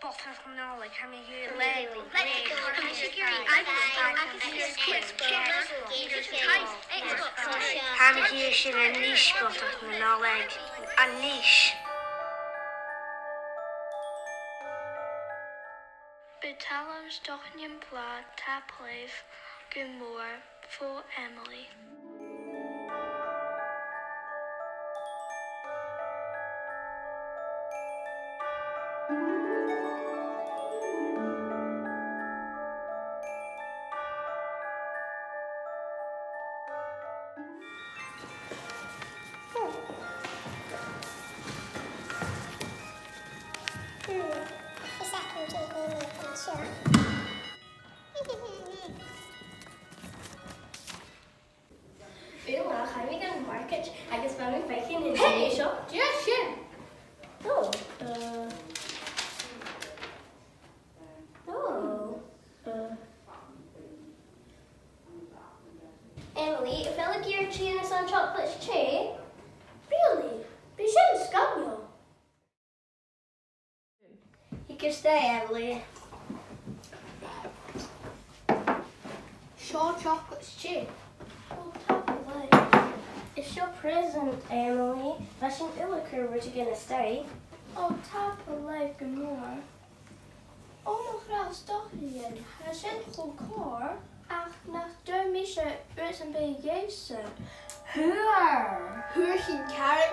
Bodach Nollaig, how many you How many you should a niche Bodach Nollaig? A niche. Betalos dochnium bla taplev gumor for Emily. Well, how are we going to market? I guess when we're making in the shop. Yeah, sure. Oh, oh, Emily, if I look at your tree and it's on chocolate's tree, really? But you shouldn't scum you. You can stay, Emily. Sure, chocolate's cheap. Oh, Papa, it's your present, Emily. I shouldn't look her where you're gonna stay. Oh, taplev gumor. Oh, nog storien. Hij zit goedkoor. Ach, nach de misje uit een beetje. Hur? Hur sin carrot